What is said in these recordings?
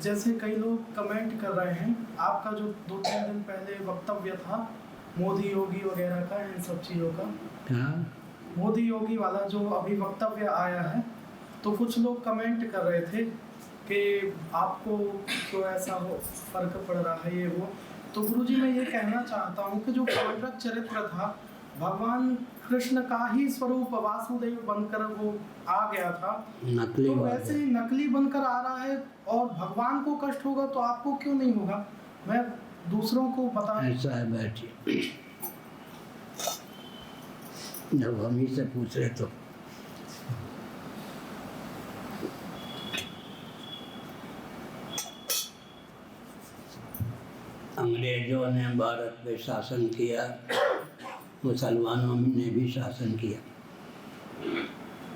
जैसे कई लोग कमेंट कर रहे हैं, आपका जो 2-3 दिन पहले वक्तव्य था मोदी योगी वगैरह का, इन सब चीज़ों का, हाँ, मोदी योगी वाला जो अभी वक्तव्य आया है, तो कुछ लोग कमेंट कर रहे थे कि आपको क्यों ऐसा हो फर्क पड़ रहा है ये वो। तो गुरुजी मैं ये कहना चाहता हूँ कि जो पांडव चरित्र था, भगवान कृष्ण का ही स्वरूप वासुदेव बनकर वो आ गया था, नकली तो बात वैसे है। ही नकली बनकर आ रहा है और भगवान को कष्ट होगा तो आपको क्यों नहीं होगा। मैं दूसरों को बता ऐसा है, बैठिए। जब हम ही से पूछ रहे तो अंग्रेजों ने भारत पे शासन किया, मुसलमानों ने भी शासन किया।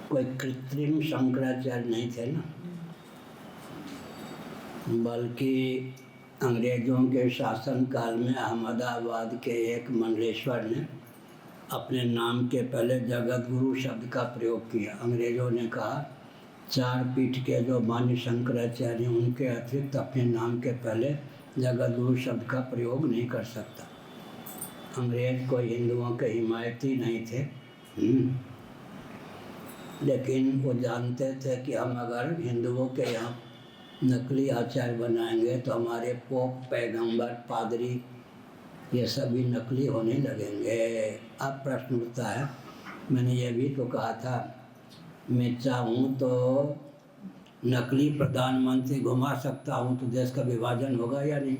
कोई कृत्रिम शंकराचार्य नहीं थे ना, बल्कि अंग्रेजों के शासन काल में अहमदाबाद के एक मंडलेश्वर ने अपने नाम के पहले जगत गुरु शब्द का प्रयोग किया। अंग्रेजों ने कहा चार पीठ के जो मान्य शंकराचार्य हैं उनके अतिरिक्त अपने नाम के पहले जगत गुरु शब्द का प्रयोग नहीं कर सकता। अंग्रेज कोई हिंदुओं के हिमायती नहीं थे, लेकिन वो जानते थे कि हम अगर हिंदुओं के यहाँ नकली आचार्य बनाएंगे तो हमारे पोप, पैगंबर, पादरी ये सभी नकली होने लगेंगे। अब प्रश्न उठता है, मैंने ये भी तो कहा था मैं चाहूँ तो नकली प्रधानमंत्री घुमा सकता हूँ तो देश का विभाजन होगा या नहीं।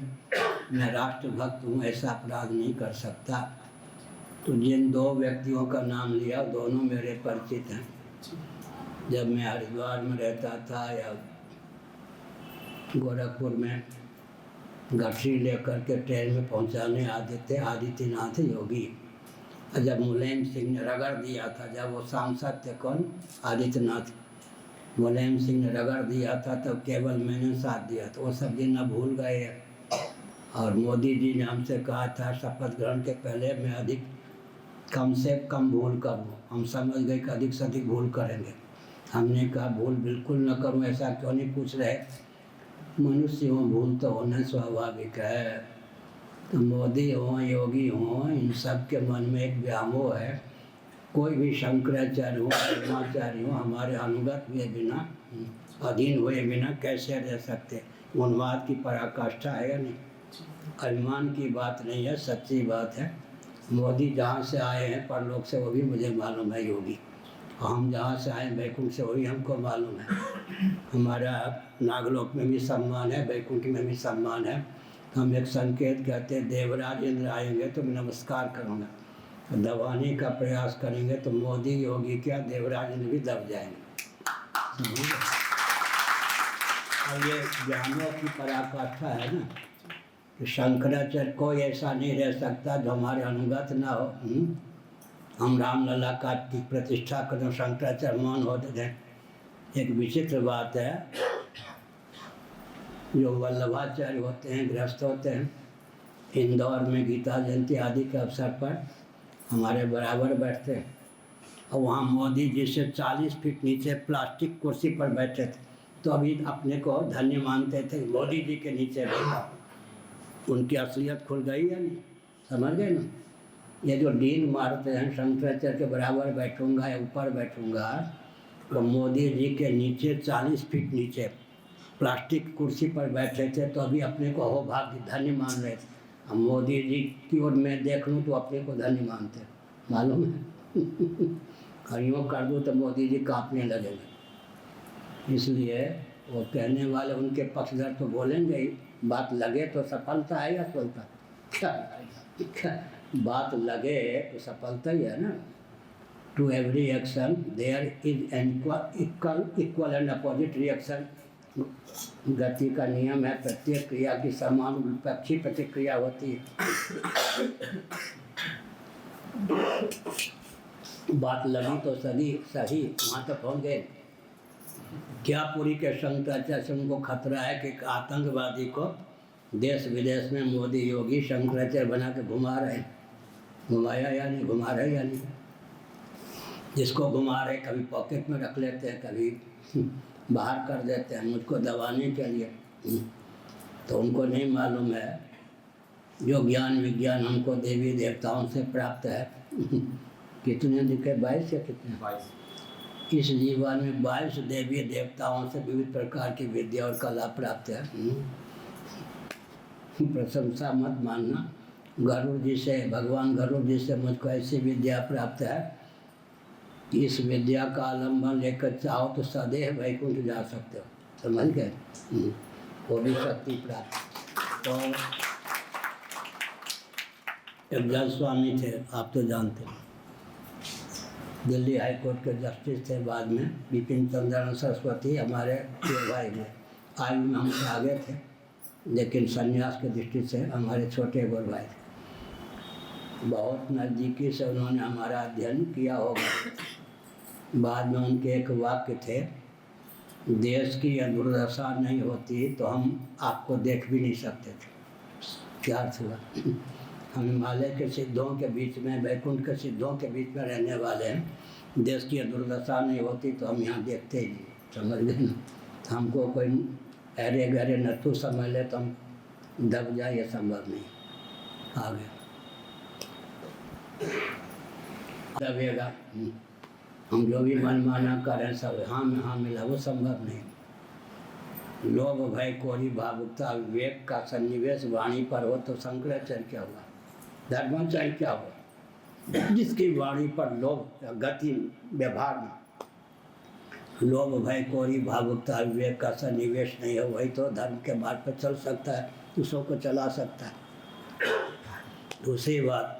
मैं राष्ट्रभक्त हूँ, ऐसा अपराध नहीं कर सकता। तो जिन दो व्यक्तियों का नाम लिया दोनों मेरे परिचित हैं। जब मैं हरिद्वार में रहता था या गोरखपुर में गठरी लेकर के ट्रेन में पहुंचाने आते थे आदित्यनाथ योगी। जब मुलायम सिंह ने रगड़ दिया था, जब वो सांसद थे, कौन, आदित्यनाथ, मुलायम सिंह ने रगड़ दिया था तब केवल मैंने साथ दिया था। वो सब दिन न भूल गए। और मोदी जी ने हमसे कहा था शपथ ग्रहण के पहले मैं अधिक कम से कम भूल करूँ। हम समझ गए कि अधिक से अधिक भूल करेंगे। हमने कहा भूल बिल्कुल न करूँ। ऐसा क्यों नहीं पूछ रहे, मनुष्य हों, भूल तो होना स्वाभाविक है। तो मोदी हों, योगी हों, इन सब के मन में एक व्यामोह है। कोई भी शंकराचार्य हो, धर्माचार्य हो, हमारे अनुगत हुए बिना, अधीन हुए बिना कैसे रह सकते। उन्माद की पराकाष्ठा है या नहीं। अभिमान की बात नहीं है, सच्ची बात है। मोदी जहाँ से आए हैं परलोक से वो भी मुझे मालूम है योगी, और हम जहाँ से आए वैकुंठ से वही हमको मालूम है। हमारा नागलोक में भी सम्मान है, वैकुंठ में भी सम्मान है। हम एक संकेत कहते हैं देवराज इंद्र आएंगे तो मैं नमस्कार करूँगा, दबाने का प्रयास करेंगे तो मोदी योगी क्या देवराज इंद्र भी दब जाएंगे। और ये ज्ञानों की पराकाष्ठा है ना कि शंकराचार्य कोई ऐसा नहीं रह सकता जो हमारे अनुगत ना हो। हम रामलला का की प्रतिष्ठा करें, शंकराचार्य मौन होते थे। एक विचित्र बात है, जो वल्लभाचार्य होते हैं, गृहस्थ होते हैं, इंदौर में गीता जयंती आदि के अवसर पर हमारे बराबर बैठते हैं, और वहाँ मोदी जी से 40 फीट नीचे प्लास्टिक कुर्सी पर बैठे थे। तो अभी अपने को धन्य मानते थे मोदी जी के नीचे बैठा। उनकी असलियत खुल गई या नहीं, समझ गए ना। ये जो डीन मारते हैं शंकराचार्य के बराबर बैठूंगा या ऊपर बैठूंगा, तो मोदी जी के नीचे 40 फीट नीचे प्लास्टिक कुर्सी पर बैठे थे तो अभी अपने को हो भाग्य धन्य मान रहे थे। हम मोदी जी की ओर मैं देख लूँ तो अपने को धन्य मानते, मालूम है। और यूँ कर दूँ तो मोदी जी कांपने लगेंगे। इसलिए वो कहने वाले उनके पक्षधर तो बोलेंगे ही, बात लगे तो सफलता है या सफलता, क्या बात लगे तो सफलता ही है ना। To every action there is an equal and opposite reaction. गति का नियम है, प्रत्येक क्रिया की समान विपक्षी प्रतिक्रिया होती है। बात लगी तो सही वहाँ तक पहुँच गए। क्या पूरी के शंकराचार्य से उनको खतरा है कि आतंकवादी को देश विदेश में मोदी योगी शंकराचार्य बना के घुमा रहे हैं। घुमाया या नहीं, घुमा रहे या नहीं। जिसको घुमा रहे कभी पॉकेट में रख लेते हैं, कभी बाहर कर देते हैं मुझको दबाने के लिए। तो उनको नहीं मालूम है जो ज्ञान विज्ञान हमको देवी देवताओं से प्राप्त है। कितने लिखे 22 या कितने 22। इस जीवन में 22 देवी देवताओं से विविध प्रकार की विद्या और कला प्राप्त है। प्रशंसा मत मानना। गरुड़ जी से, भगवान गरुड़ जी से मुझको ऐसी विद्या प्राप्त है कि इस विद्या का आलम्बन लेकर चाहो तो सदैव वैकुंठ जा सकते हो। समझ गए? वो भी शक्ति प्राप्त। तो एक जज स्वामी थे, आप तो जानते हैं, दिल्ली हाई कोर्ट के जस्टिस थे, बाद में बिपिन चंद्र सरस्वती हमारे भाई में आयु में हमसे आगे थे, लेकिन संन्यास की दृष्टि से हमारे छोटे बड़ भाई थे। बहुत नज़दीकी से उन्होंने हमारा अध्ययन किया होगा। बाद में उनके एक वाक्य थे, देश की यह दुर्दशा नहीं होती तो हम आपको देख भी नहीं सकते थे। क्या अर्थ हुआ? हम हिमालय के सिद्धों के बीच में, वैकुंठ के सिद्धों के बीच में रहने वाले हैं। देश की यह दुर्दशा नहीं होती तो हम यहाँ देखते ही नहीं। समझ गए ना? हमको कोई अरे गहरे नथु समझ ले तो हम दब जाए, ये संभव नहीं। आगे दबेगा, हम जो भी मनमाना करें सब हाँ में हाँ मिला, वो संभव नहीं। लोभ भय कोरी भावुकता विवेक का सन्निवेश वाणी पर हो तो शंकराचार्य क्या हुआ, धर्माचार्य क्या हुआ? जिसकी वाणी पर लोभ गति व्यवहार में लोभ भय कोरी भावुकता विवेक का सन्निवेश नहीं हो, वही तो धर्म के मार्ग पर चल सकता है, दूसरों को चला सकता है। दूसरी बात,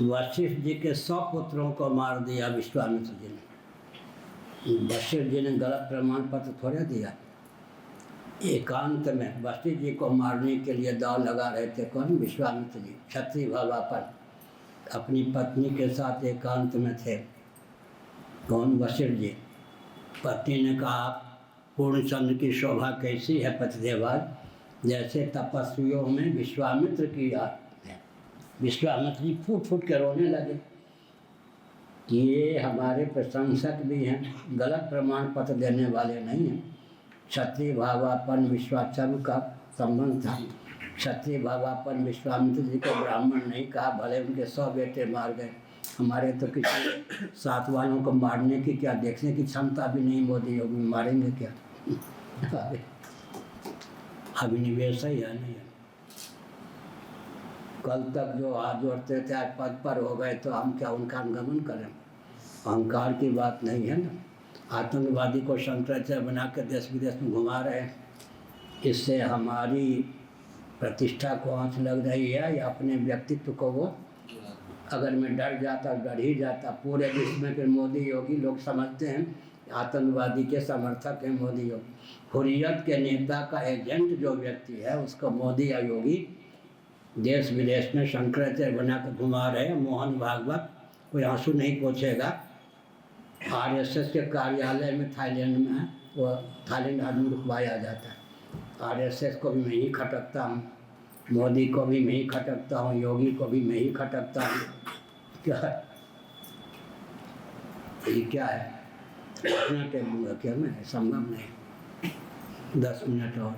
वशिष्ठ जी के 100 पुत्रों को मार दिया विश्वामित्र जी ने। वशिष्ठ जी ने गलत प्रमाण पत्र थोड़े दिया। एकांत में वशिष्ठ जी को मारने के लिए दाव लगा रहे थे कौन? विश्वामित्र जी, क्षत्रिय भावापन। अपनी पत्नी के साथ एकांत में थे। कौन? वशिष्ठ जी। पत्नी ने कहा, पूर्णचंद्र की शोभा कैसी है पतिदेवाज, जैसे तपस्वियों में विश्वामित्र की याद है। विश्वामित्र जी फूट फूट के रोने लगे कि ये हमारे प्रशंसक भी हैं, गलत प्रमाण पत्र देने वाले नहीं हैं। क्षत्रिय भावापन विश्वाचर्य का संबंध था। क्षत्रिय भावापन विश्वामित्र जी को ब्राह्मण नहीं कहा, भले उनके 100 बेटे मार गए। हमारे तो किसी 7 वालों को मारने की क्या, देखने की क्षमता भी नहीं मोदी योगी, मारेंगे क्या? अभिनिवेश ही है नहीं है। कल तक जो हाथ जोड़ते थे आज पद पर हो गए तो हम क्या उनका अनुगमन करें? अहंकार की बात नहीं है ना। आतंकवादी को शंकराचार्य बना के देश विदेश में घुमा रहे हैं। इससे हमारी प्रतिष्ठा को आँच लग रही है या अपने व्यक्तित्व को वो, अगर मैं डर जाता, डर ही जाता। पूरे विश्व में फिर मोदी योगी लोग समझते हैं आतंकवादी के समर्थक हैं मोदी योगी। हुर्रियत के नेता का एजेंट जो व्यक्ति है उसको मोदी या योगी देश विदेश में शंकराचार्य बना कर घुमा रहे हैं। मोहन भागवत कोई आंसू नहीं पोंछेगा। आरएसएस के कार्यालय में थाईलैंड में है, वो थाईलैंड आदमी रुकवाया जाता है। आरएसएस को भी मैं ही खटकता हूँ, मोदी को भी मैं ही खटकता हूँ, योगी को भी मैं ही खटकता हूँ। क्या है ये? क्या है? अपना टेबल क्या मैं? संभव नहीं। 10 मिनट और